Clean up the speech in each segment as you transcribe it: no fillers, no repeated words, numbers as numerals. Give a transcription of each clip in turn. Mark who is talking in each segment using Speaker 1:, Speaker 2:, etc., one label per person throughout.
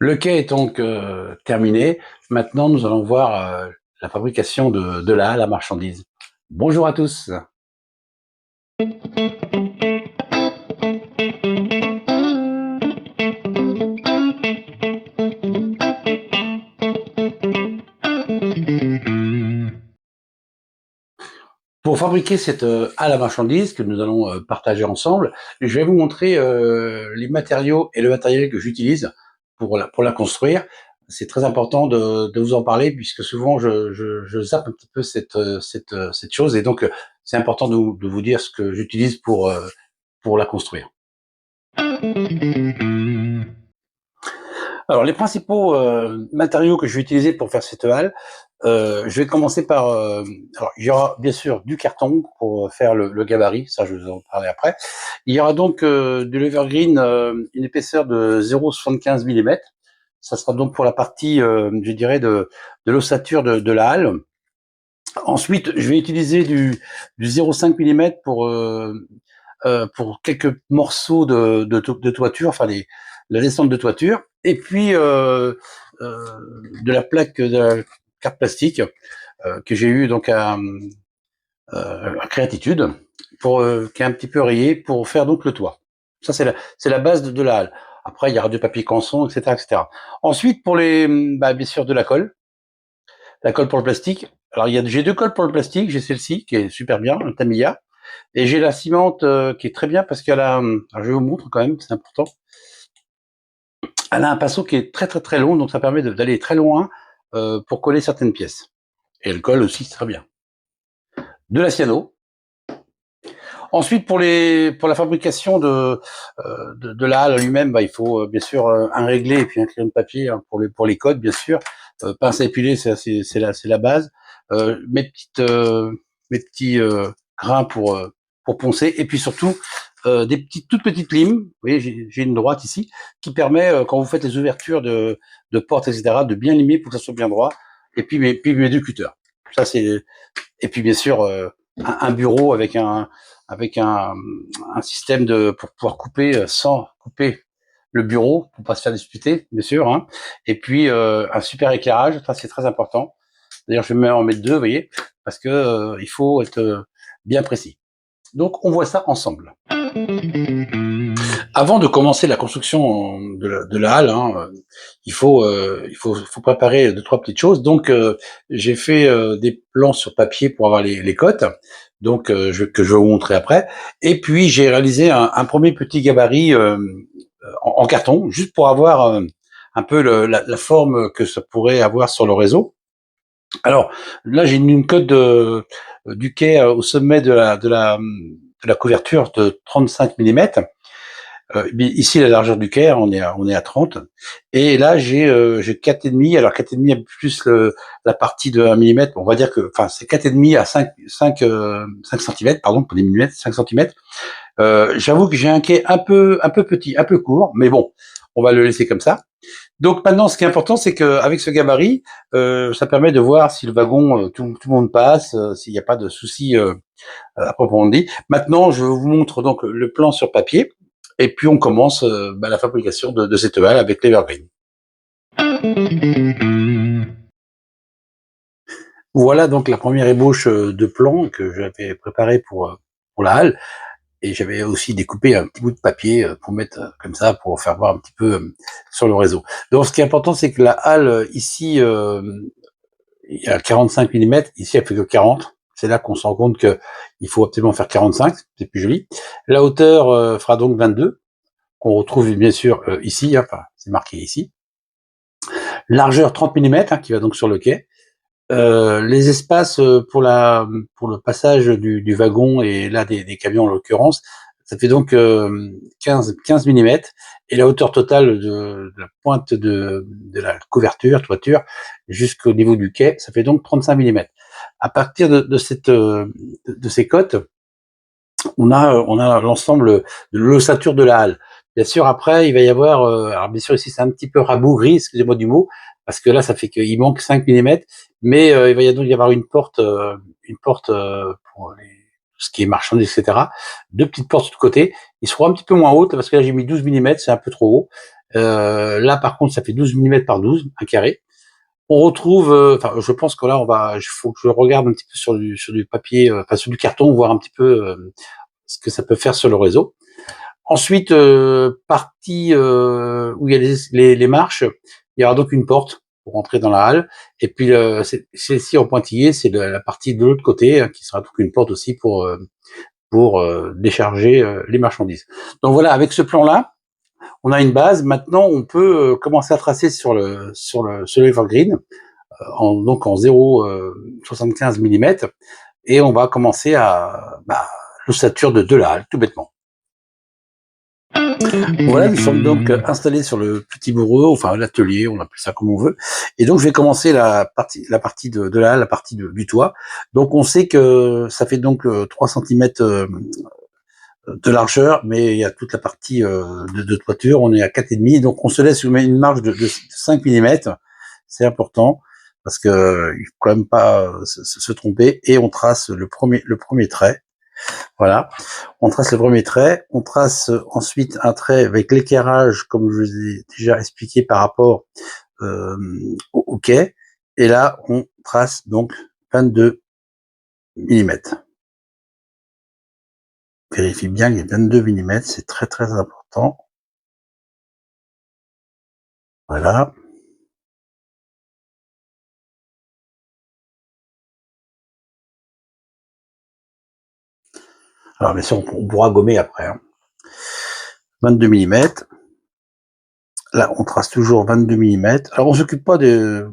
Speaker 1: Le quai est donc terminé. Maintenant, nous allons voir la fabrication de la halle à marchandises. Bonjour à tous. Pour fabriquer cette halle à marchandises que nous allons partager ensemble, je vais vous montrer les matériaux et le matériel que j'utilise pour la construire. C'est très important de vous en parler puisque souvent je zappe un petit peu cette chose et donc c'est important de vous dire ce que j'utilise pour la construire. Alors, les principaux matériaux que je vais utiliser pour faire cette halle, je vais commencer par... alors, il y aura bien sûr du carton pour faire le gabarit, ça je vais vous en parler après. Il y aura donc de l'evergreen, une épaisseur de 0,75 mm. Ça sera donc pour la partie, je dirais, de l'ossature de la halle. Ensuite, je vais utiliser du 0,5 mm pour quelques morceaux de toiture, enfin la descente de toiture, et puis de la plaque de la carte plastique que j'ai eu donc à Créatitude, qui est un petit peu rayé pour faire donc le toit. Ça c'est la base de la halle. Après il y aura du papier canson, etc., etc. Ensuite pour bien sûr de la colle pour le plastique. Alors j'ai deux colles pour le plastique, j'ai celle-ci qui est super bien, un Tamiya. Et j'ai la cimente qui est très bien parce qu'elle a, alors je vous montre quand même, c'est important. Elle a un pinceau qui est très très très long, donc ça permet d'aller très loin pour coller certaines pièces. Et elle colle aussi très bien. De la cyano. Ensuite, pour la fabrication de la halle lui-même, il faut bien sûr un réglé et puis un crayon de papier hein, pour les codes, bien sûr. Pince à épiler, c'est la base. Mes petits grains pour poncer et puis surtout des toutes petites limes. Vous voyez, j'ai une droite ici qui permet quand vous faites les ouvertures de portes, etc., de bien limer pour que ça soit bien droit. Et puis mes deux cutters. Ça c'est et puis bien sûr un bureau avec un système pour pouvoir couper sans couper le bureau pour pas se faire disputer, bien sûr. Hein. Et puis un super éclairage, ça c'est très important. D'ailleurs, je vais en mettre deux, vous voyez, parce que il faut être bien précis. Donc, on voit ça ensemble. Avant de commencer la construction de la halle, hein, il faut préparer deux trois petites choses. Donc, j'ai fait des plans sur papier pour avoir les cotes, donc que je vais vous montrer après. Et puis, j'ai réalisé un premier petit gabarit en carton, juste pour avoir un peu la forme que ça pourrait avoir sur le réseau. Alors là, j'ai une cote du quai au sommet de la couverture de 35 mm. Ici, la largeur du quai, on est à 30. Et là, j'ai 4,5. Alors 4,5 plus la partie de 1 mm. On va dire que, enfin, c'est 4,5 à 5 cm, pardon, pour des millimètres, 5 cm. J'avoue que j'ai un quai un peu petit, un peu court, mais bon, on va le laisser comme ça. Donc maintenant, ce qui est important, c'est qu'avec ce gabarit, ça permet de voir si le wagon, tout le monde passe, s'il n'y a pas de souci à proprement dit. Maintenant, je vous montre donc le plan sur papier, et puis on commence la fabrication de cette halle avec l'Evergreen. Voilà donc la première ébauche de plan que j'avais préparé pour la halle. Et j'avais aussi découpé un petit bout de papier pour mettre comme ça, pour faire voir un petit peu sur le réseau. Donc ce qui est important, c'est que la halle, ici, il y a 45 mm, ici elle fait que 40. C'est là qu'on se rend compte qu'il faut absolument faire 45, c'est plus joli. La hauteur fera donc 22, qu'on retrouve bien sûr ici, hein, enfin c'est marqué ici. Largeur 30 mm, hein, qui va donc sur le quai. Les espaces pour le passage du wagon et là des camions en l'occurrence, ça fait donc 15 mm et la hauteur totale de la pointe de la toiture jusqu'au niveau du quai, ça fait donc 35 mm. À partir de ces cotes, on a l'ensemble de l'ossature de la halle. Bien sûr, après, il va y avoir, alors bien sûr ici c'est un petit peu rabougri, excusez-moi du mot, parce que là ça fait qu'il manque 5 mm, mais il va donc y avoir une porte pour ce qui est marchandise, etc. Deux petites portes de côté. Ils seront un petit peu moins hautes parce que là j'ai mis 12 mm, c'est un peu trop haut. Là, par contre, ça fait 12 mm par 12, un carré. On retrouve, enfin, je pense que là, il faut que je regarde un petit peu sur du papier, enfin sur du carton, voir un petit peu ce que ça peut faire sur le réseau. Ensuite, partie où il y a les marches, il y aura donc une porte pour entrer dans la halle. Et puis celle-ci en pointillé, c'est la partie de l'autre côté qui sera donc une porte aussi pour décharger les marchandises. Donc voilà, avec ce plan-là, on a une base. Maintenant, on peut commencer à tracer sur l'Evergreen, donc en 0,75 mm, et on va commencer à l'ossature de la halle, tout bêtement. Voilà, nous sommes donc installés sur le petit bureau, enfin l'atelier, on appelle ça comme on veut. Et donc je vais commencer la partie de la halle, la partie du toit. Donc on sait que ça fait donc 3 cm de largeur, mais il y a toute la partie de toiture, on est à 4,5, donc on se laisse une marge de 5 mm, c'est important, parce que il faut quand même pas se tromper, et on trace le premier trait. Voilà, on trace le premier trait, on trace ensuite un trait avec l'éclairage, comme je vous ai déjà expliqué par rapport au quai, et là on trace donc 22 mm. Vérifie bien les 22 mm, c'est très très important. Voilà. Alors bien sûr, on pourra gommer après. 22 mm. Là, on trace toujours 22 mm. Alors on s'occupe pas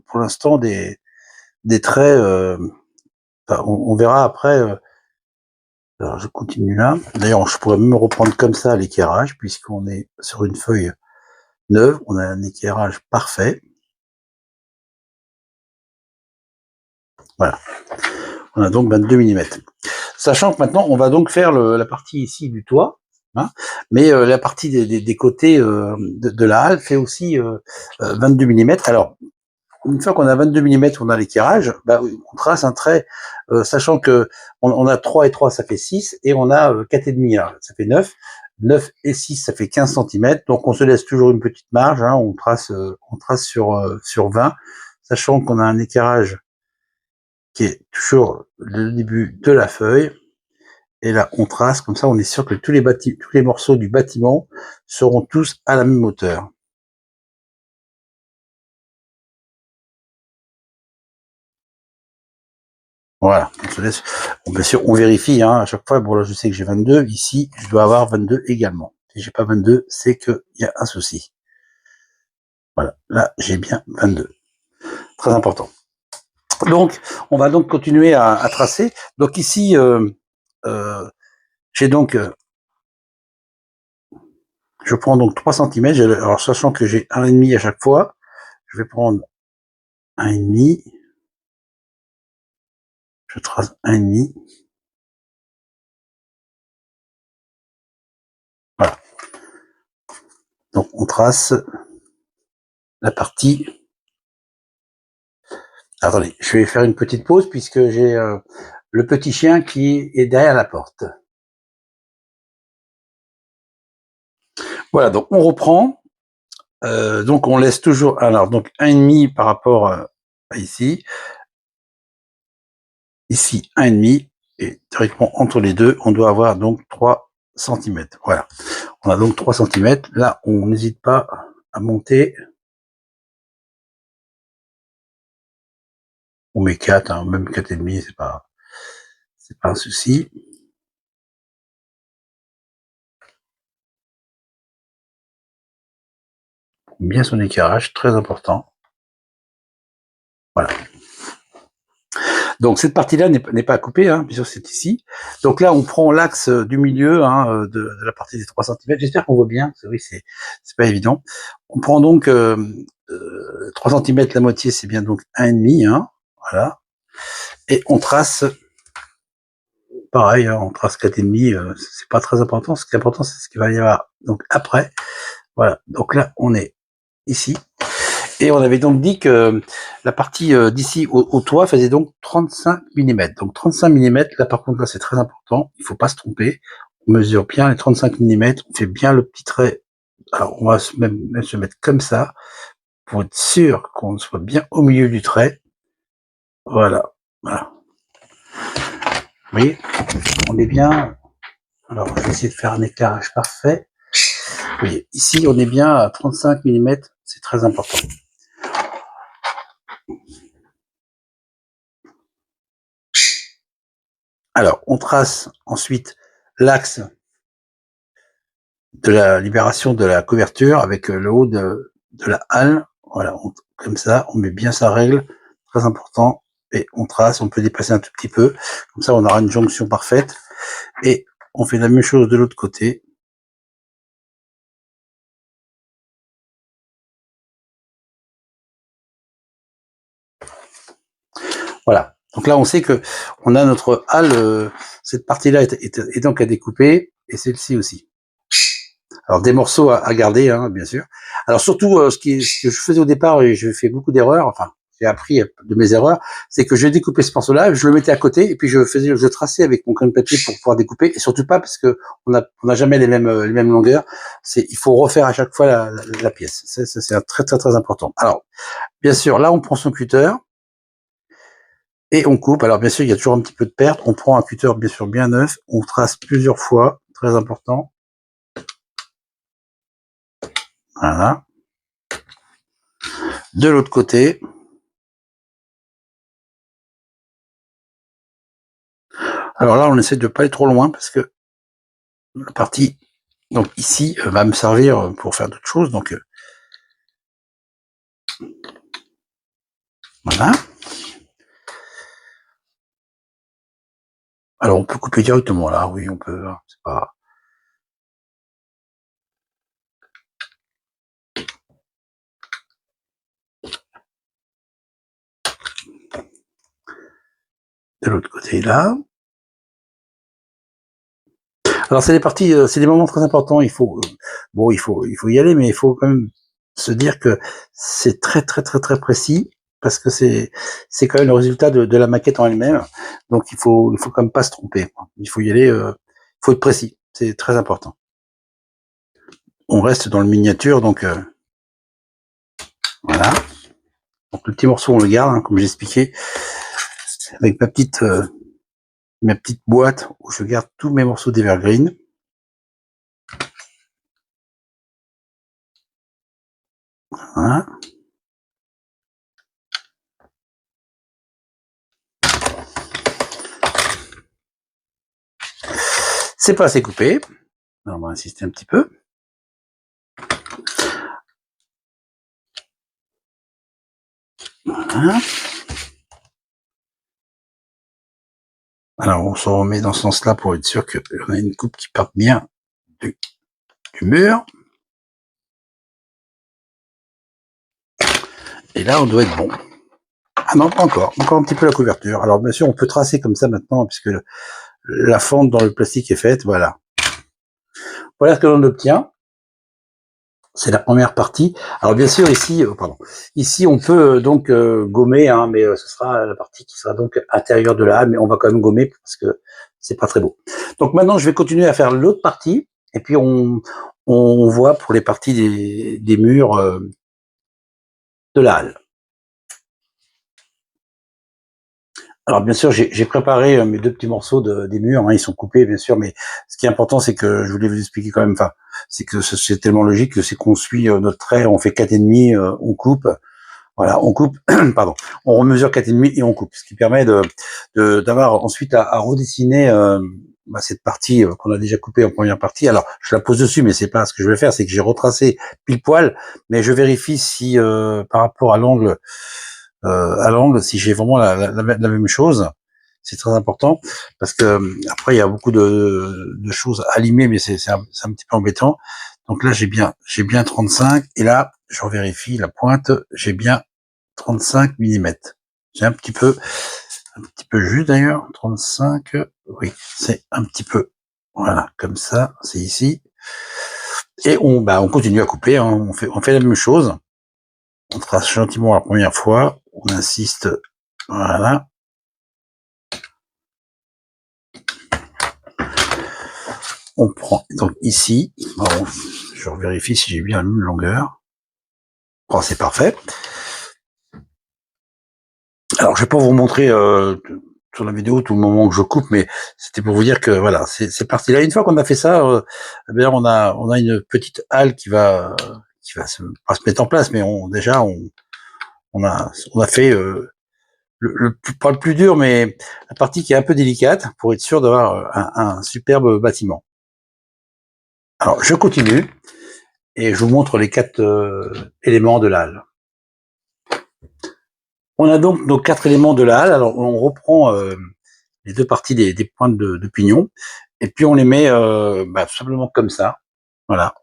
Speaker 1: pour l'instant des traits. Enfin, on verra après. Alors je continue là. D'ailleurs, je pourrais même reprendre comme ça l'éclairage, puisqu'on est sur une feuille neuve. On a un éclairage parfait. Voilà. On a donc 22 mm. Sachant que maintenant, on va donc faire la partie ici du toit. Hein, mais la partie des côtés de la halle fait aussi 22 mm. Alors, une fois qu'on a 22 mm, on a l'éclairage, on trace un trait, sachant que on a 3 et 3, ça fait 6, et on a 4,5, là, ça fait 9. 9 et 6, ça fait 15 cm, donc on se laisse toujours une petite marge, hein, on trace sur 20, sachant qu'on a un éclairage qui est toujours le début de la feuille, et là on trace, comme ça on est sûr que tous les morceaux du bâtiment seront tous à la même hauteur. Voilà, on se laisse. Bon, bien sûr, on vérifie à chaque fois. Bon, là, je sais que j'ai 22. Ici, je dois avoir 22 également. Si j'ai pas 22, c'est qu'il y a un souci. Voilà, là, j'ai bien 22. Très important. Donc, on va donc continuer à tracer. Donc ici, j'ai donc, je prends donc 3 cm. Alors, sachant que j'ai 1,5 à chaque fois, je vais prendre 1,5. Je trace 1,5. Voilà. Donc, on trace la partie. Attendez, je vais faire une petite pause puisque j'ai le petit chien qui est derrière la porte. Voilà, donc on reprend. Donc on laisse toujours, alors donc 1,5 par rapport à ici. Ici 1,5, et directement entre les deux, on doit avoir donc 3 cm. Voilà, on a donc 3 cm. Là, on n'hésite pas à monter. On met 4, hein, même 4,5, c'est pas un souci. Bien son éclairage, très important. Voilà. Donc cette partie-là n'est pas à couper, hein, bien sûr c'est ici. Donc là on prend l'axe du milieu de la partie des 3 cm. J'espère qu'on voit bien, oui c'est pas évident. On prend donc 3 cm, la moitié c'est bien donc 1,5, hein, voilà. Et on trace pareil, hein, on trace 4,5, c'est pas très important. Ce qui est important c'est ce qu'il va y avoir donc après. Voilà, donc là on est ici. Et on avait donc dit que la partie d'ici au toit faisait donc 35 mm. Donc 35 mm, là par contre, là c'est très important, il faut pas se tromper. On mesure bien les 35 mm, on fait bien le petit trait Alors, on va même se mettre comme ça, pour être sûr qu'on soit bien au milieu du trait. Voilà. Voilà. Vous voyez, on est bien. Alors, je vais essayer de faire un éclairage parfait. Vous voyez, ici, on est bien à 35 mm. C'est très important. Alors, on trace ensuite l'axe de la libération de la couverture avec le haut de la halle. Voilà, comme ça, on met bien sa règle, très important, et on trace, on peut dépasser un tout petit peu, comme ça on aura une jonction parfaite, et on fait la même chose de l'autre côté. Voilà, donc là on sait que on a notre halle, cette partie-là est donc à découper, et celle-ci aussi. Alors des morceaux à garder, hein, bien sûr. Alors surtout, ce que je faisais au départ, et je fais beaucoup d'erreurs, enfin, j'ai appris de mes erreurs, c'est que je découpais ce morceau-là, je le mettais à côté, et puis je traçais avec mon crayon de papier pour pouvoir découper, et surtout pas parce que on n'a jamais les mêmes longueurs. Il faut refaire à chaque fois la pièce. Ça, c'est très très très important. Alors, bien sûr, là, on prend son cutter et on coupe. Alors, bien sûr, il y a toujours un petit peu de perte. On prend un cutter, bien sûr, bien neuf. On trace plusieurs fois, très important. Voilà. De l'autre côté. Alors là, on essaie de pas aller trop loin parce que la partie, donc ici, va me servir pour faire d'autres choses. Donc voilà. Alors on peut couper directement là, oui, on peut. C'est pas. De l'autre côté là. Alors c'est des parties, c'est des moments très importants. Il faut, bon, il faut y aller, mais il faut quand même se dire que c'est très très très très précis parce que c'est quand même le résultat de la maquette en elle-même. Donc il faut quand même pas se tromper. Il faut y aller, il faut être précis. C'est très important. On reste dans le miniature, donc voilà. Donc le petit morceau on le garde, hein, comme j'expliquais, avec ma petite boîte où je garde tous mes morceaux d'Evergreen. Voilà. C'est pas assez coupé. Alors, on va insister un petit peu. Voilà. Alors on se remet dans ce sens-là pour être sûr qu'on a une coupe qui parte bien du mur. Et là on doit être bon. Ah non, pas encore. Encore un petit peu la couverture. Alors bien sûr on peut tracer comme ça maintenant puisque la fente dans le plastique est faite. Voilà. Voilà ce que l'on obtient. C'est la première partie. Alors bien sûr ici, ici on peut donc gommer, hein, mais ce sera la partie qui sera donc intérieure de la halle, mais on va quand même gommer parce que c'est pas très beau. Donc maintenant je vais continuer à faire l'autre partie et puis on voit pour les parties des murs de la halle. Alors bien sûr j'ai préparé mes deux petits morceaux des murs, hein, ils sont coupés bien sûr, mais ce qui est important c'est que je voulais vous expliquer quand même, enfin c'est que c'est tellement logique que c'est qu'on suit notre trait, on fait 4,5, on coupe. Voilà, on coupe, pardon, on remesure 4,5 et on coupe, ce qui permet d'avoir ensuite à redessiner cette partie qu'on a déjà coupée en première partie. Alors, je la pose dessus, mais c'est pas ce que je vais faire, c'est que j'ai retracé pile poil, mais je vérifie si par rapport à l'angle, si j'ai vraiment la même chose. C'est très important parce que après il y a beaucoup de choses à limer, mais c'est un petit peu embêtant. Donc là j'ai bien 35 et là je vérifie la pointe, j'ai bien 35 mm. J'ai un petit peu juste d'ailleurs, 35, oui, c'est un petit peu, voilà, comme ça, c'est ici. Et on continue à couper, hein, on fait la même chose. On trace gentiment la première fois, on insiste, voilà. on prend donc ici, bon, je vérifie si j'ai bien la même longueur. Oh, c'est parfait. Alors, je vais pas vous montrer sur la vidéo tout le moment que je coupe, mais c'était pour vous dire que voilà, c'est parti. Là, une fois qu'on a fait ça, eh bien, on a une petite halle qui va pas se mettre en place, mais déjà on a fait pas le plus dur, mais la partie qui est un peu délicate pour être sûr d'avoir un superbe bâtiment. Alors, je continue et je vous montre les 4 éléments de la halle. On a donc nos 4 éléments de la halle. Alors, on reprend les 2 parties des pointes de pignon, et puis on les met tout simplement comme ça, voilà.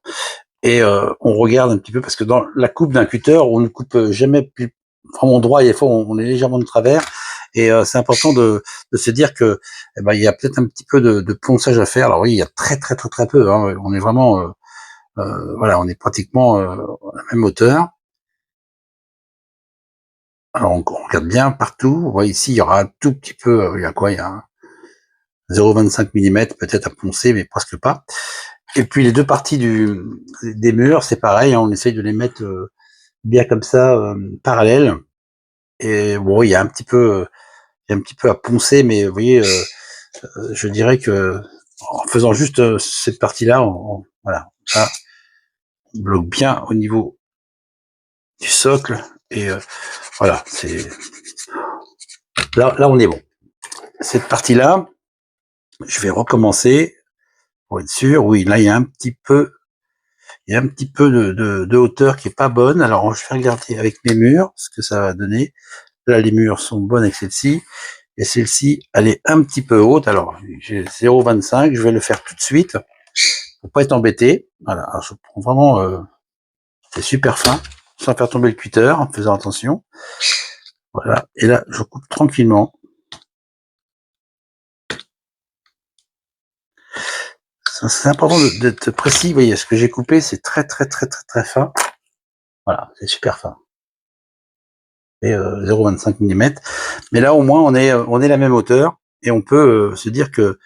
Speaker 1: Et on regarde un petit peu, parce que dans la coupe d'un cutter, on ne coupe jamais plus vraiment droit, et des fois on est légèrement de travers, et c'est important de se dire que il y a peut-être un petit peu de ponçage à faire. Alors oui, il y a très peu, hein. On est vraiment voilà, on est pratiquement à la même hauteur. Alors on regarde bien partout. Vous voyez ici, il y aura un tout petit peu, il y a quoi, il y a 0,25 mm peut-être à poncer, mais presque pas. Et puis les 2 parties des murs, c'est pareil, hein, on essaye de les mettre bien comme ça, parallèles. Et bon, il y a un petit peu à poncer, mais vous voyez, je dirais que en faisant juste cette partie-là, voilà, ça, on bloque bien au niveau du socle, et voilà, c'est là on est bon. Cette partie-là, je vais recommencer pour être sûr. Oui, là il y a un petit peu de hauteur qui est pas bonne. Alors, je vais regarder avec mes murs ce que ça va donner. Là, les murs sont bonnes avec celle-ci. Et celle-ci, elle est un petit peu haute. Alors, j'ai 0,25. Je vais le faire tout de suite pour pas être embêté. Voilà. Alors, je prends vraiment, c'est super fin, sans faire tomber le cutter, en faisant attention. Voilà. Et là, je coupe tranquillement. C'est important d'être précis. Vous voyez, ce que j'ai coupé, c'est très fin. Voilà. C'est super fin. Et 0,25 mm. Mais là, au moins, on est la même hauteur, et on peut se dire que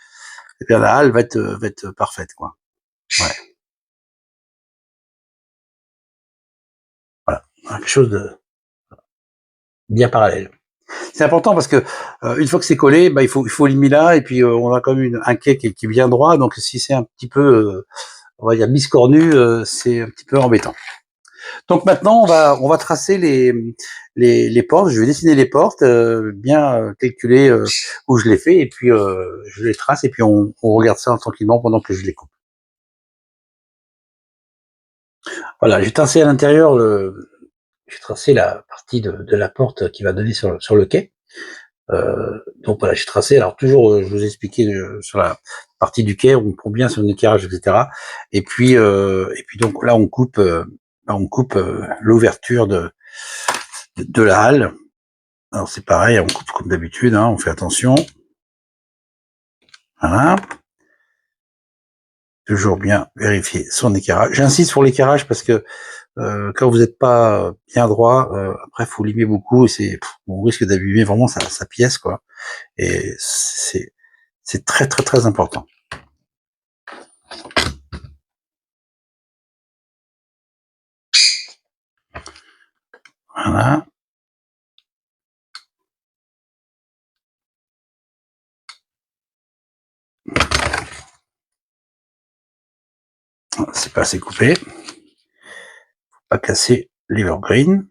Speaker 1: eh bien, la halle va être parfaite, quoi. Ouais. Voilà. Quelque chose de bien parallèle. C'est important parce que une fois que c'est collé, il faut limer là, et puis on a quand même un quai qui est bien droit, donc si c'est un petit peu, on va dire biscornu, c'est un petit peu embêtant. Donc maintenant, on va tracer les portes. Je vais dessiner les portes, bien calculer où je les fais, et puis je les trace, et puis on regarde ça tranquillement pendant que je les coupe. Voilà, j'ai tracé à l'intérieur j'ai tracé la partie de la porte qui va donner sur le quai. Donc voilà, j'ai tracé. Alors toujours, je vous ai expliqué sur la partie du quai, on prend bien sur le éclairage, etc. Et puis donc là, on coupe l'ouverture de la halle. Alors c'est pareil, on coupe comme d'habitude, hein, on fait attention. Voilà. Toujours bien vérifier son éclairage. J'insiste sur l'éclairage parce que quand vous n'êtes pas bien droit, après faut limer beaucoup, et on risque d'abîmer vraiment sa pièce, quoi. Et c'est très important. Voilà. C'est pas assez coupé. Faut pas casser l'evergreen.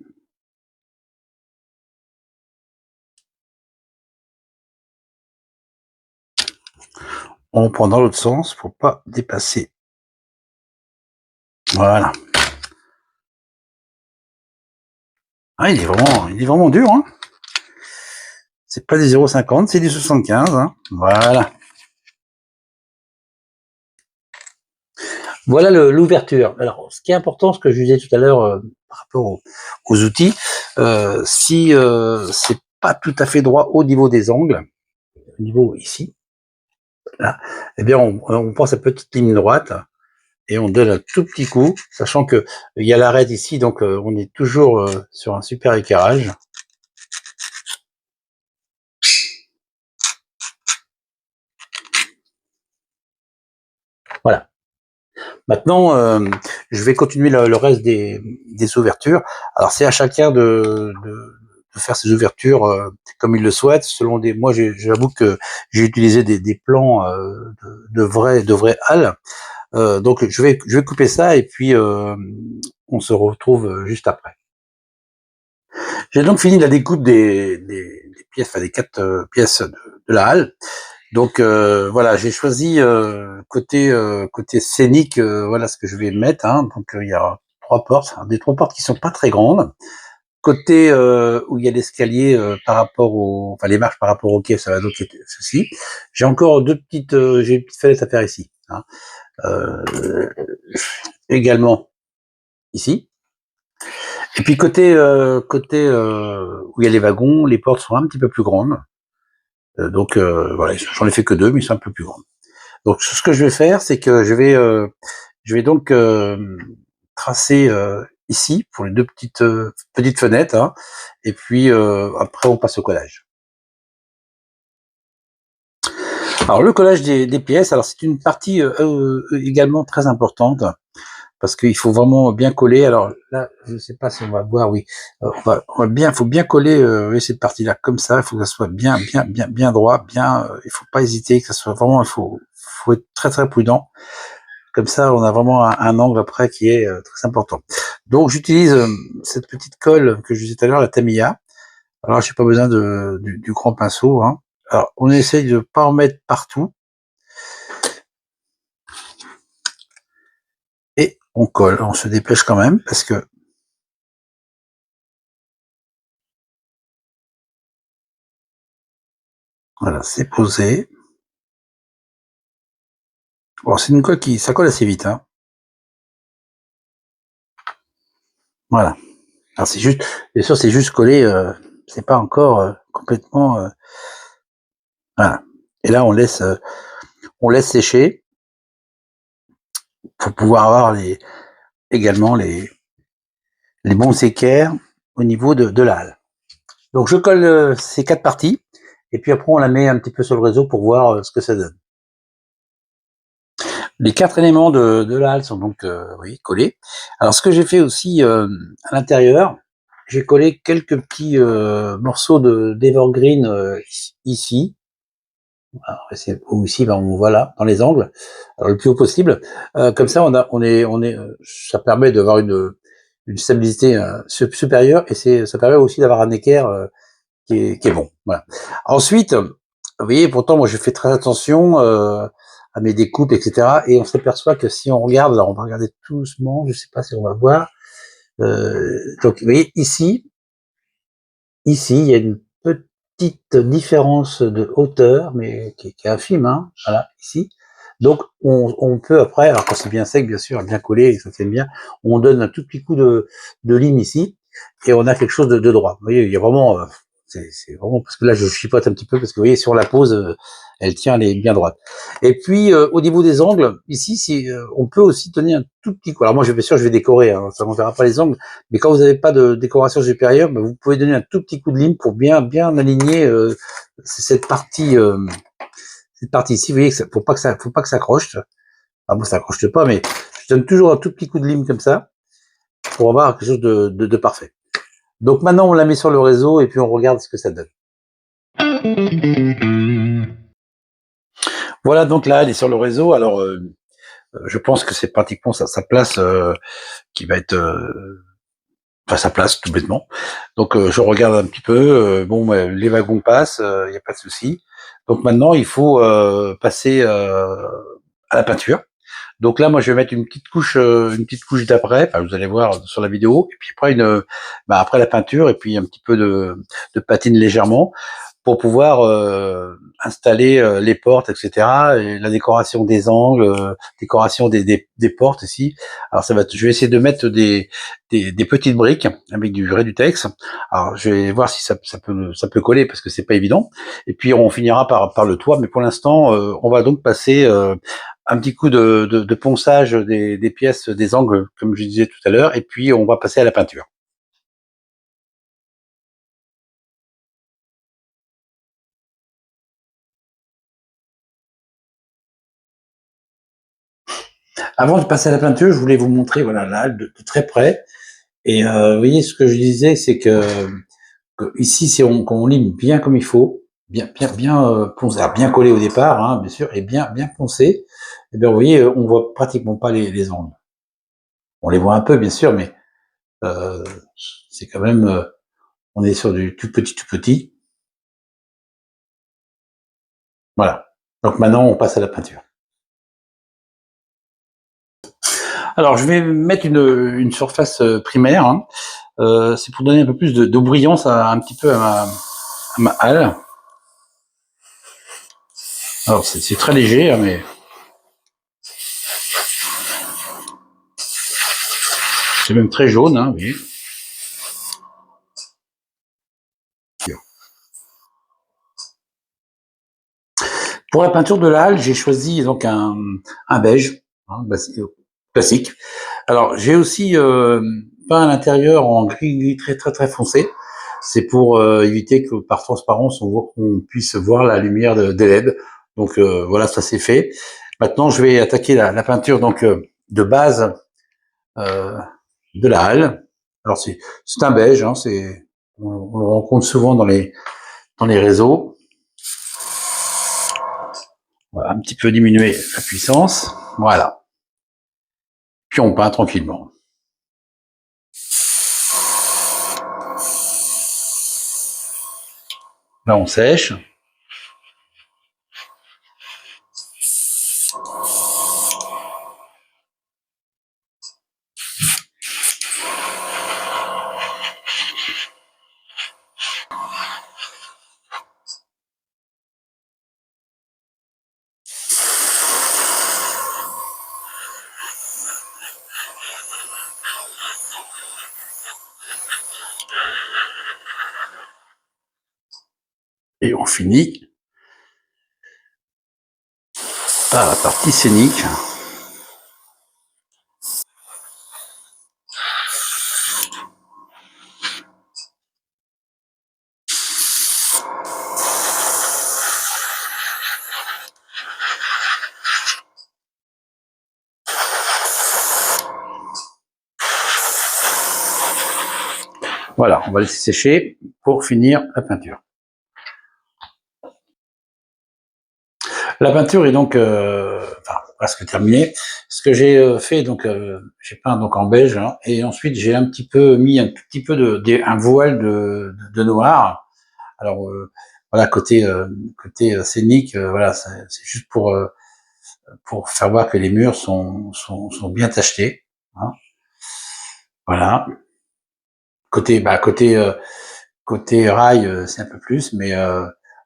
Speaker 1: On prend dans l'autre sens pour pas dépasser. Voilà. Ah, il est vraiment dur, hein. C'est pas des 0,50, c'est des 75, hein. Voilà. Voilà l'ouverture. Alors, ce qui est important, ce que je disais tout à l'heure par rapport aux outils, si c'est pas tout à fait droit au niveau des angles, au niveau ici, là, eh bien, on prend sa petite ligne droite et on donne un tout petit coup, sachant que il y a l'arête ici, donc on est toujours sur un super éclairage. Voilà. Maintenant, je vais continuer le reste des ouvertures. Alors, c'est à chacun de faire ses ouvertures comme il le souhaite. Selon des, moi, j'avoue que j'ai utilisé des plans de vrais halles. Donc, je vais couper ça et puis on se retrouve juste après. J'ai donc fini la découpe des pièces, enfin des 4 pièces de la halle. Donc voilà, j'ai choisi côté scénique, voilà ce que je vais mettre. Hein. Donc il y a 3 portes, hein, des 3 portes qui sont pas très grandes. Côté où il y a l'escalier par rapport au, enfin les marches par rapport au quai, ça va donc être ceci. J'ai encore j'ai une petite fenêtre à faire ici. Hein. Euh, également ici. Et puis côté où il y a les wagons, les portes sont un petit peu plus grandes. Donc voilà, j'en ai fait que 2, mais ils sont un peu plus grandes. Donc ce que je vais faire, c'est que je vais donc tracer ici pour les 2 petites fenêtres, hein, et puis après on passe au collage. Alors le collage des pièces, alors c'est une partie également très importante parce qu'il faut vraiment bien coller. Alors là, je ne sais pas si on va voir, oui, faut bien coller oui, cette partie-là comme ça. Il faut que ça soit bien droit, bien. Il faut pas hésiter, que ça soit vraiment. Il faut être très très prudent. Comme ça, on a vraiment un angle après qui est très important. Donc j'utilise cette petite colle que je disais tout à l'heure, la Tamiya. Alors j'ai pas besoin du grand pinceau. Hein. Alors on essaye de pas en mettre partout et on colle. On se dépêche quand même parce que voilà, c'est posé. Bon, c'est une colle ça colle assez vite. Hein. Voilà. Alors c'est juste, bien sûr, c'est juste collé. C'est pas encore complètement. Voilà. Et là, on laisse sécher pour pouvoir avoir également les bons équerres au niveau de la halle. Donc je colle ces 4 parties et puis après on la met un petit peu sur le réseau pour voir ce que ça donne. Les 4 éléments de la halle sont donc oui, collés. Alors ce que j'ai fait aussi à l'intérieur, j'ai collé quelques petits morceaux d'evergreen ici. Alors, ou ici, ben, on voit là, dans les angles, alors, le plus haut possible. Comme ça, ça permet d'avoir une stabilité supérieure et ça permet aussi d'avoir un équerre qui est bon. Voilà. Ensuite, vous voyez, pourtant, moi, je fais très attention à mes découpes, etc. Et on s'aperçoit que si on regarde, alors on va regarder tout doucement, je sais pas si on va voir. Donc, vous voyez, ici, il y a une petite différence de hauteur, mais qui est infime, hein, voilà, ici. Donc, on peut après, alors quand c'est bien sec, bien sûr, bien collé, et ça tienne bien, on donne un tout petit coup de lime ici, et on a quelque chose de droit. Vous voyez, il y a vraiment, c'est vraiment, parce que là, je chipote un petit peu, parce que vous voyez, sur la pose, elle tient, elle est bien droite. Et puis, au niveau des angles, ici, on peut aussi tenir un tout petit coup. Alors moi, bien sûr, je vais décorer, hein, ça ne verra pas les angles, mais quand vous n'avez pas de décoration supérieure, ben, vous pouvez donner un tout petit coup de lime pour bien aligner cette partie, ici. Vous voyez, faut pas que ça accroche. Ah bon, ça accroche pas, mais je donne toujours un tout petit coup de lime comme ça pour avoir quelque chose de parfait. Donc maintenant, on la met sur le réseau et puis on regarde ce que ça donne. Voilà, donc là, elle est sur le réseau. Alors, je pense que c'est pratiquement sa place qui va être, enfin sa place tout bêtement. Donc je regarde un petit peu. Bon, les wagons passent, il n'y a pas de souci. Donc maintenant, il faut passer à la peinture. Donc là, moi, je vais mettre une petite couche d'après. Enfin, vous allez voir sur la vidéo. Et puis après après la peinture et puis un petit peu de patine légèrement pour pouvoir installer les portes, etc. Et la décoration des angles, décoration des portes ici. Alors je vais essayer de mettre des petites briques avec du Redutex. Alors je vais voir si ça peut coller parce que c'est pas évident. Et puis on finira par le toit. Mais pour l'instant, on va donc passer un petit coup de ponçage des pièces, des angles, comme je disais tout à l'heure. Et puis on va passer à la peinture. Avant de passer à la peinture, je voulais vous montrer voilà la halle de très près. Et vous voyez ce que je disais, c'est que ici, si quand on lime bien comme il faut, bien poncé, bien collé au départ, hein, bien sûr, et bien poncé, et bien vous voyez, on voit pratiquement pas les angles. On les voit un peu, bien sûr, mais euh, c'est quand même, on est sur du tout petit. Voilà. Donc maintenant, on passe à la peinture. Alors, je vais mettre une surface primaire. Hein. C'est pour donner un peu plus de brillance un petit peu à ma halle. Alors, c'est très léger, hein, mais c'est même très jaune. Hein, oui. Pour la peinture de la halle, j'ai choisi donc un beige, hein, classique. Alors, j'ai aussi peint à l'intérieur en gris très foncé. C'est pour éviter que par transparence on puisse voir la lumière des LED. Donc voilà, ça c'est fait. Maintenant, je vais attaquer la peinture donc de base euh, de la halle. Alors c'est un beige, hein, on le rencontre souvent dans les réseaux. On va un petit peu diminuer la puissance. Voilà. Puis on peint tranquillement. Là, on sèche. Et on finit par la partie scénique. Voilà, on va laisser sécher pour finir la peinture. La peinture est donc presque terminée. Ce que j'ai fait, donc j'ai peint donc en beige, hein, et ensuite j'ai un petit peu mis un tout petit peu un voile de noir. Alors voilà, côté scénique, voilà, c'est juste pour faire voir que les murs sont bien tachetés. Hein, voilà. Côté rail, c'est un peu plus, mais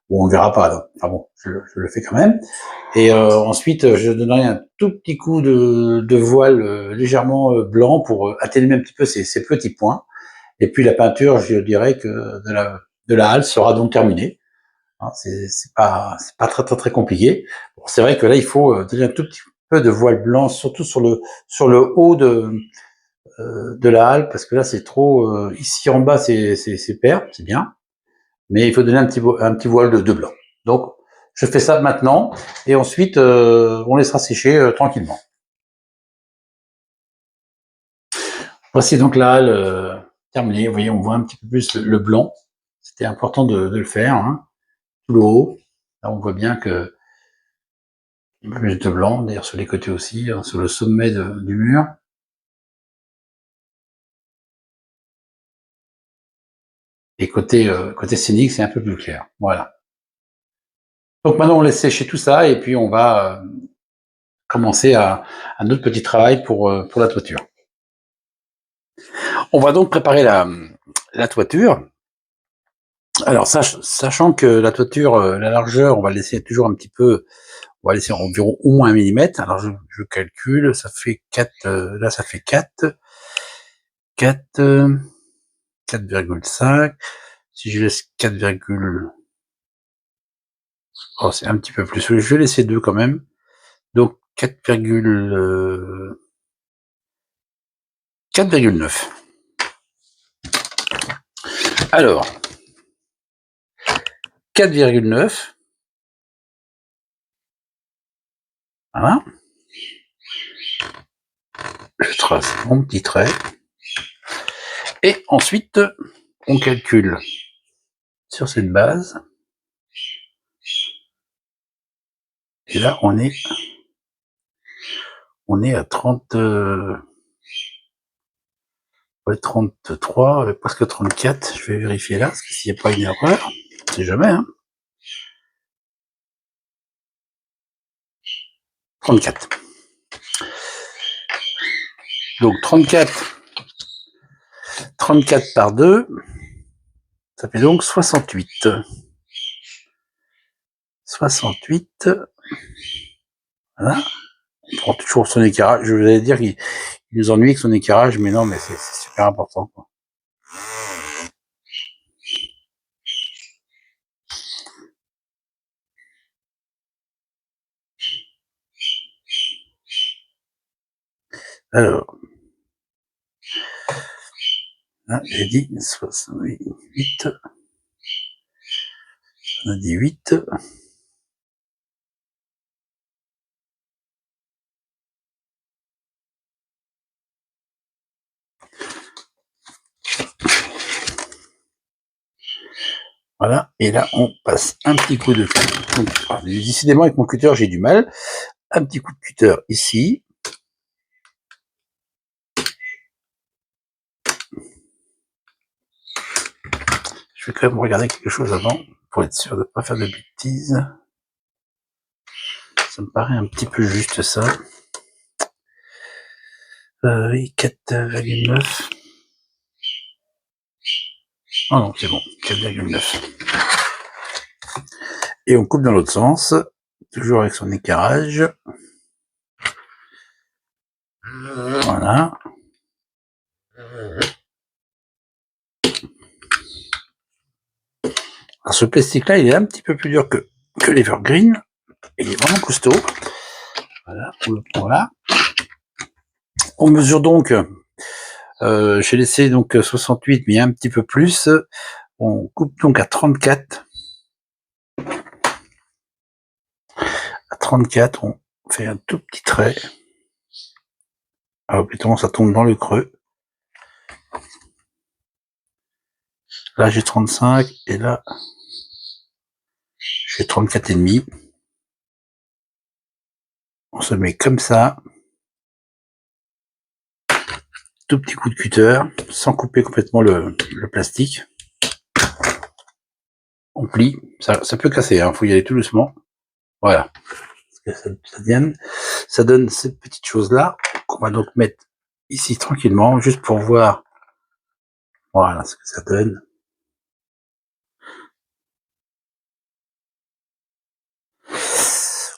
Speaker 1: bon, on verra pas. Donc. Enfin bon, je le fais quand même. Et ensuite, je donnerai un tout petit coup de voile légèrement blanc pour atténuer un petit peu ces petits points. Et puis la peinture, je dirais que de la halle sera donc terminée. Hein, c'est pas très compliqué. Bon, c'est vrai que là, il faut donner un tout petit peu de voile blanc, surtout sur le haut de la halle, parce que là, c'est trop. Ici en bas, c'est pair, c'est bien, mais il faut donner un petit voile de blanc. Donc, je fais ça maintenant, et ensuite, on laissera sécher tranquillement. Voici donc la halle terminée. Vous voyez, on voit un petit peu plus le blanc. C'était important de le faire. Hein. Tout le haut, là, on voit bien que un peu plus de blanc, d'ailleurs sur les côtés aussi, hein, sur le sommet du mur. Et côté scénique, c'est un peu plus clair. Voilà. Donc maintenant, on laisse sécher tout ça, et puis on va commencer à un autre petit travail pour la toiture. On va donc préparer la toiture. Alors, sachant que la toiture, la largeur, on va laisser toujours un petit peu, on va laisser environ au moins 1 millimètre. Alors, je calcule, ça fait 4, là, ça fait 4,5. Si je laisse 4, oh, c'est un petit peu plus. Je vais laisser 2 quand même. Donc, 4,9. Alors, 4,9. Voilà. Je trace mon petit trait. Et ensuite, on calcule sur cette base. Et là, on est à 30, ouais, 33, presque 34. Je vais vérifier là, parce que s'il n'y a pas une erreur, c'est jamais, hein. 34. Donc 34 par 2, ça fait donc 68. 68, voilà. On prend toujours son éclairage. Je vous allais dire qu'il nous ennuie avec son éclairage, mais non, mais c'est super important, quoi. Alors, là, j'ai dit 68, on a dit 8. Voilà, et là, on passe un petit coup de cutter. Décidément, avec mon cutter, j'ai du mal. Un petit coup de cutter ici. Je vais quand même regarder quelque chose avant, pour être sûr de ne pas faire de bêtises. Ça me paraît un petit peu juste, ça. Oui, 4,9. Oh non, c'est bon, 4,9. Et on coupe dans l'autre sens, toujours avec son éclairage. Voilà. Alors ce plastique-là, il est un petit peu plus dur que l'Evergreen. Il est vraiment costaud. Voilà, on le prend là. On mesure donc, j'ai laissé donc 68, mais un petit peu plus. On coupe donc à 34. À 34, on fait un tout petit trait. Alors plutôt ça tombe dans le creux. Là j'ai 35 et là j'ai 34,5. On se met comme ça. Tout petit coup de cutter, sans couper complètement le plastique. On plie. Ça peut casser, hein, faut y aller tout doucement. Voilà. Ça donne cette petite chose-là qu'on va donc mettre ici tranquillement, juste pour voir. Voilà ce que ça donne.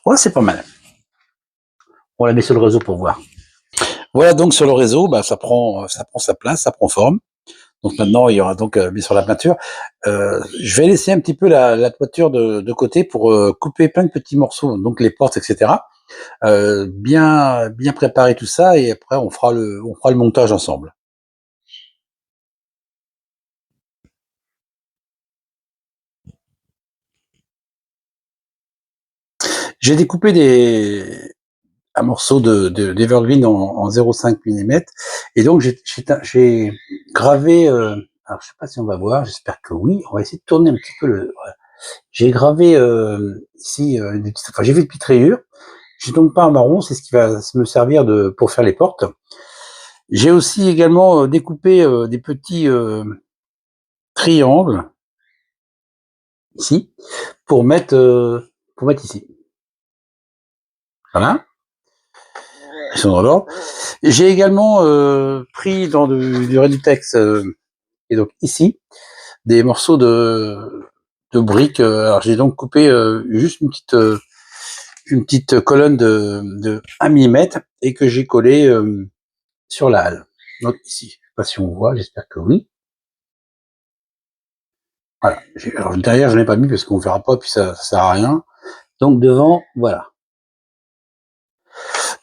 Speaker 1: Ouais, c'est pas mal. On la met sur le réseau pour voir. Voilà, donc sur le réseau, bah, ça prend sa place, ça prend forme. Donc maintenant, il y aura donc mis sur la peinture. Je vais laisser un petit peu la toiture de côté pour couper plein de petits morceaux, donc les portes, etc. Bien préparer tout ça et après on fera le montage ensemble. J'ai découpé un morceau d'Evergreen en 0,5 mm et donc j'ai gravé. Alors je sais pas si on va voir, j'espère que oui. On va essayer de tourner un petit peu le. Voilà. J'ai gravé ici enfin j'ai fait une petite rayure. J'ai donc pas un marron, c'est ce qui va me servir pour faire les portes. J'ai aussi également découpé des petits triangles ici pour mettre ici. Voilà, ils sont dans l'ordre. J'ai également pris dans du Redutex et donc ici des morceaux de briques. Alors j'ai donc coupé juste une petite colonne de 1 mm et que j'ai collé sur la halle. Donc ici, je sais pas si on voit, j'espère que oui. Voilà. Alors derrière, je l'ai pas mis parce qu'on verra pas, puis ça sert à rien. Donc devant, voilà.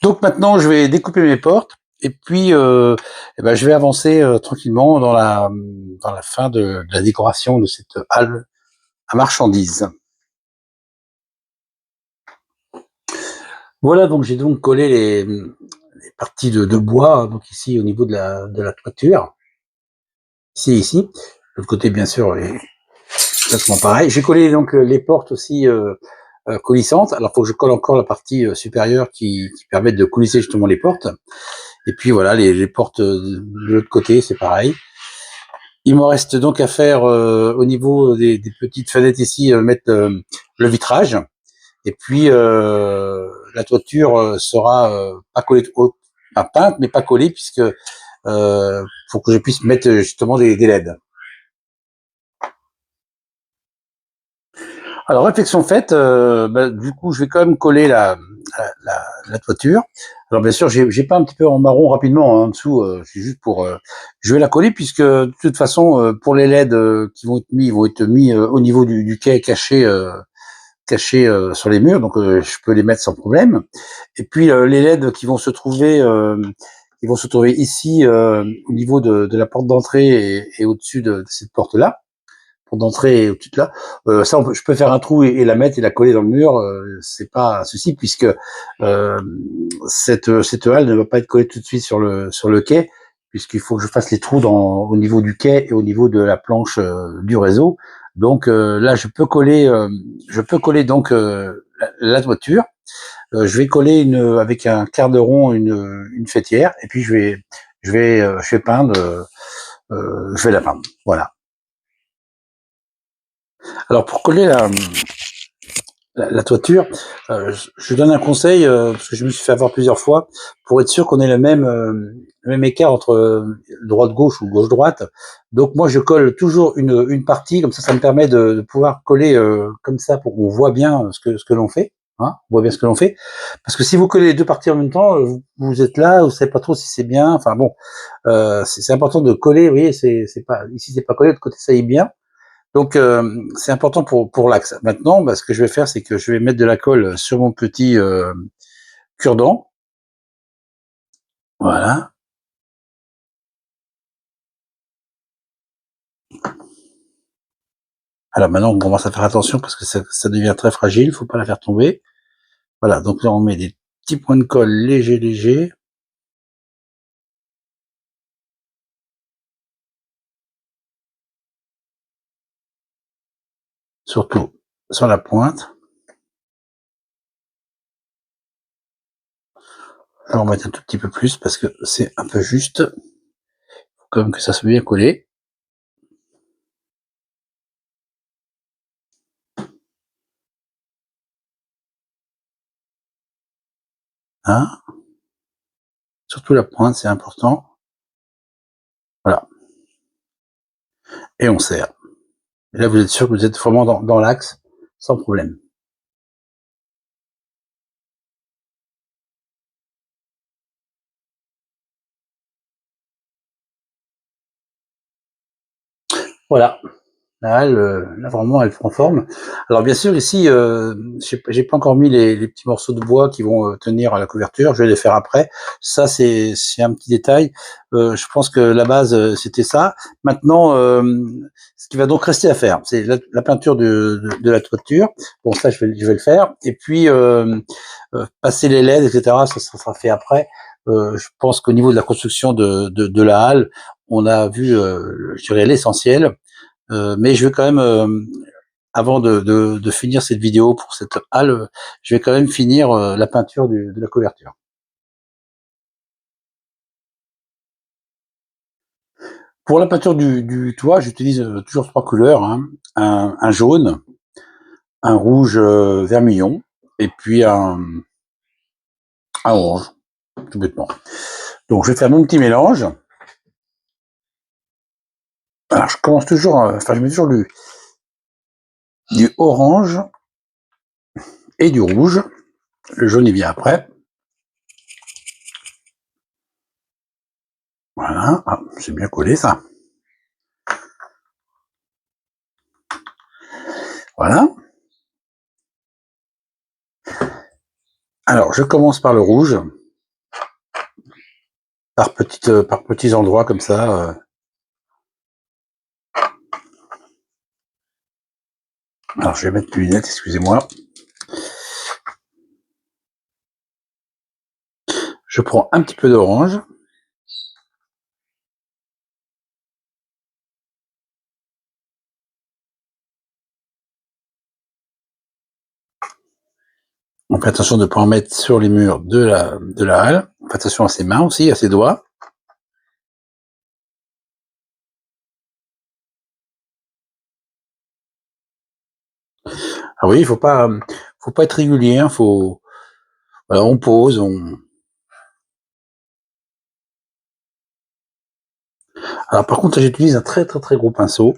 Speaker 1: Donc maintenant, je vais découper mes portes et puis je vais avancer tranquillement dans la fin de la décoration de cette halle à marchandises. Voilà, donc j'ai donc collé les parties de bois, donc ici au niveau de la toiture, ici, de l'autre côté bien sûr est exactement pareil. J'ai collé donc les portes aussi coulissantes. Alors faut que je colle encore la partie supérieure qui permet de coulisser justement les portes. Et puis voilà, les portes de l'autre côté, c'est pareil. Il me reste donc à faire au niveau des petites fenêtres ici, mettre le vitrage. Et puis la toiture sera pas collée, pas peinte, mais pas collée, puisque pour que je puisse mettre justement des LED. Alors réflexion faite, du coup je vais quand même coller la toiture. Alors bien sûr j'ai pas un petit peu en marron rapidement hein, en dessous, c'est juste pour je vais la coller puisque de toute façon pour les LED qui vont être mis, ils vont être mis au niveau du quai caché sur les murs, donc je peux les mettre sans problème. Et puis les LED qui vont se trouver ici au niveau de la porte d'entrée et au-dessus de cette porte là, porte d'entrée et au-dessus de là, ça je peux faire un trou et la mettre et la coller dans le mur, c'est pas un souci puisque euh, cette halle ne va pas être collée tout de suite sur le quai puisqu'il faut que je fasse les trous au niveau du quai et au niveau de la planche du réseau. Donc là, je peux coller donc la toiture. Je vais coller avec un quart de rond une fêtière et puis je vais peindre, je vais la peindre. Voilà. Alors pour coller la toiture, je donne un conseil parce que je me suis fait avoir plusieurs fois pour être sûr qu'on ait le même écart entre droite-gauche ou gauche-droite. Donc moi je colle toujours une partie, comme ça me permet de pouvoir coller comme ça pour qu'on voit bien ce que l'on fait. Hein, on voit bien ce que l'on fait. Parce que si vous collez les deux parties en même temps, vous êtes là, vous savez pas trop si c'est bien. Enfin bon, c'est important de coller. Vous voyez, c'est pas ici c'est pas collé, de l'autre côté ça y est bien. Donc c'est important pour l'axe. Maintenant, ce que je vais faire, c'est que je vais mettre de la colle sur mon petit cure-dent. Voilà. Alors maintenant, on commence à faire attention parce que ça devient très fragile. Faut pas la faire tomber. Voilà. Donc là, on met des petits points de colle légers. Surtout sur la pointe. Je vais en mettre un tout petit peu plus parce que c'est un peu juste. Faut quand même que ça soit bien collé. Hein, surtout la pointe, c'est important. Voilà. Et on serre. Et là, vous êtes sûr que vous êtes vraiment dans l'axe, sans problème. Voilà. Là vraiment, elle prend forme. Alors bien sûr, ici, j'ai pas encore mis les petits morceaux de bois qui vont tenir à la couverture. Je vais les faire après. Ça, c'est un petit détail. Je pense que la base, c'était ça. Maintenant, ce qui va donc rester à faire, c'est la peinture de la toiture. Bon, ça, je vais le faire. Et puis, passer les LED, etc., ça sera fait après. Je pense qu'au niveau de la construction de la halle, on a vu, je dirais, l'essentiel. Mais je vais quand même, avant de finir cette vidéo pour cette halle, je vais quand même finir la peinture de la couverture. Pour la peinture du toit, j'utilise toujours trois couleurs, hein. Un jaune, un rouge vermillon, et puis un orange, tout bêtement. Donc je vais faire mon petit mélange. Alors je commence toujours, je mets toujours du orange et du rouge. Le jaune il vient après. Voilà, ah, c'est bien collé ça. Voilà. Alors je commence par le rouge, par petits endroits comme ça. Alors je vais mettre mes lunettes, excusez-moi. Je prends un petit peu d'orange. On fait attention de ne pas en mettre sur les murs de la halle. On fait attention à ses mains aussi, à ses doigts. Ah oui, faut pas être régulier, hein, voilà, on pose, Alors par contre, j'utilise un très très très gros pinceau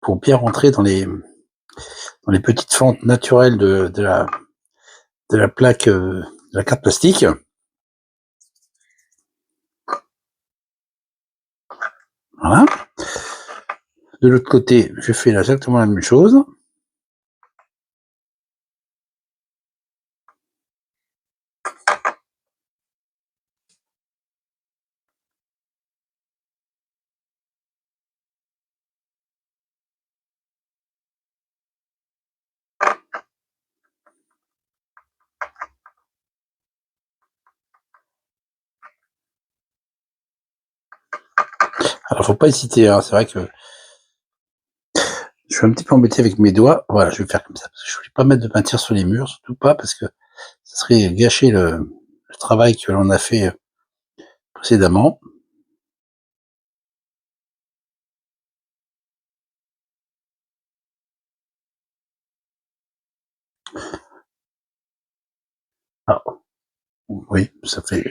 Speaker 1: pour bien rentrer dans les petites fentes naturelles de la plaque, de la carte plastique. Voilà. De l'autre côté, je fais exactement la même chose. Alors faut pas hésiter, hein, c'est vrai que je suis un petit peu embêté avec mes doigts. Voilà, je vais faire comme ça. Parce que je voulais pas mettre de peinture sur les murs, surtout pas, parce que ça serait gâcher le travail que l'on a fait précédemment. Ah, oui, ça fait.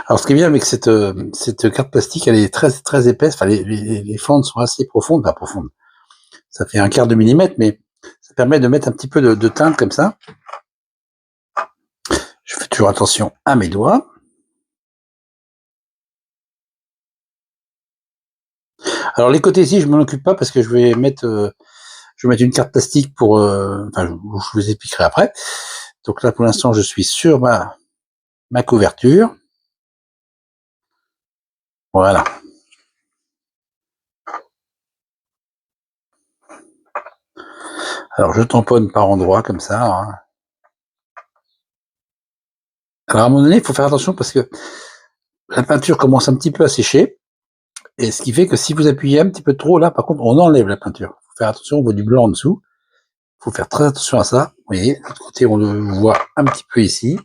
Speaker 1: Alors, ce qui est bien avec cette carte plastique, elle est très très épaisse. Enfin, les fentes sont assez profondes, pas profondes. Ça fait un quart de millimètre, mais ça permet de mettre un petit peu de teinte comme ça. Je fais toujours attention à mes doigts. Alors les côtés ici, je m'en occupe pas parce que je vais mettre une carte plastique pour, enfin, je vous expliquerai après. Donc là, pour l'instant, je suis sur ma couverture. Voilà. Alors je tamponne par endroits comme ça, hein. Alors à un moment donné, il faut faire attention parce que la peinture commence un petit peu à sécher. Et ce qui fait que si vous appuyez un petit peu trop, là, par contre, on enlève la peinture. Il faut faire attention, on voit du blanc en dessous. Il faut faire très attention à ça. Vous voyez, de l'autre côté, on le voit un petit peu ici.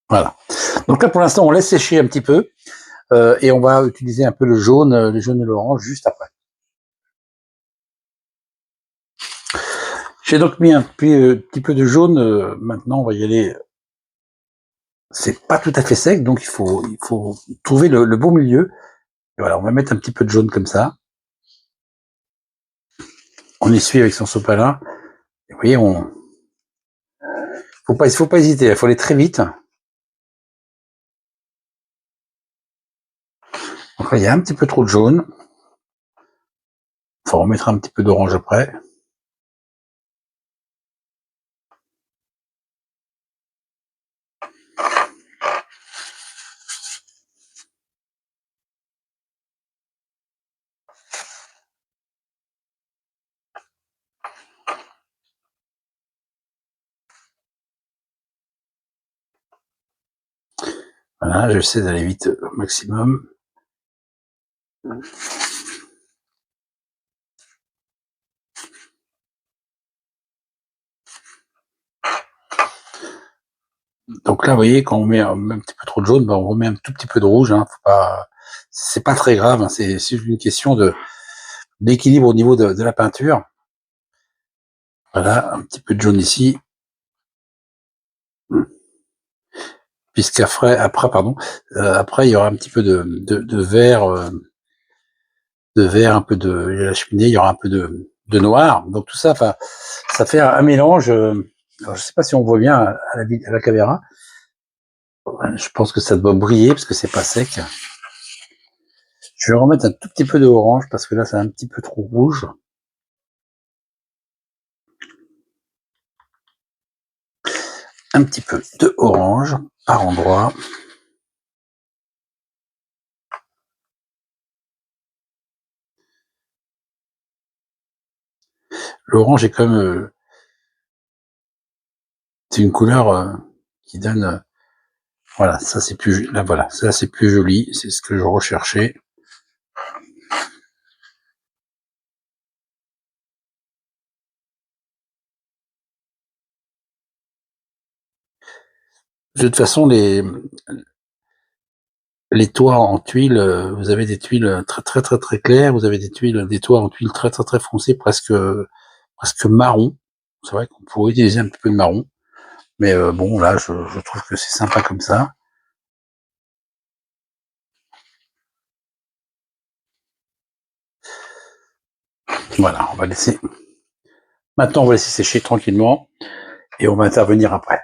Speaker 1: Voilà. Donc là, pour l'instant, on laisse sécher un petit peu. Et on va utiliser un peu le jaune et l'orange juste après. J'ai donc mis un petit peu de jaune. Maintenant, on va y aller. C'est pas tout à fait sec, donc il faut trouver le bon milieu. Et voilà, on va mettre un petit peu de jaune comme ça. On essuie avec son sopalin. Et vous voyez, faut pas hésiter, il faut aller très vite. Donc là, il y a un petit peu trop de jaune. Il faut remettre un petit peu d'orange après. Voilà, j'essaie d'aller vite au maximum. Donc là, vous voyez, quand on met un petit peu trop de jaune, ben on remet un tout petit peu de rouge. Hein. C'est pas très grave. Hein. C'est une question d'équilibre au niveau de la peinture. Voilà, un petit peu de jaune ici. Après, pardon, après, il y aura un petit peu de vert, un peu de la cheminée, il y aura un peu de noir. Donc tout ça, enfin, ça fait un mélange. Alors, je sais pas si on voit bien à la caméra. Je pense que ça doit briller parce que c'est pas sec. Je vais remettre un tout petit peu d'orange parce que là, c'est un petit peu trop rouge. Un petit peu de orange par endroit. L'orange est quand même, c'est une couleur qui donne, voilà, ça c'est plus, là voilà, ça c'est plus joli, c'est ce que je recherchais. De toute façon, les toits en tuiles, vous avez des tuiles très très très très claires, vous avez des toits en tuiles très très très foncées, presque marron. C'est vrai qu'on pourrait utiliser un petit peu de marron, mais bon là, je trouve que c'est sympa comme ça. Voilà, on va laisser. Maintenant, on va laisser sécher tranquillement et on va intervenir après.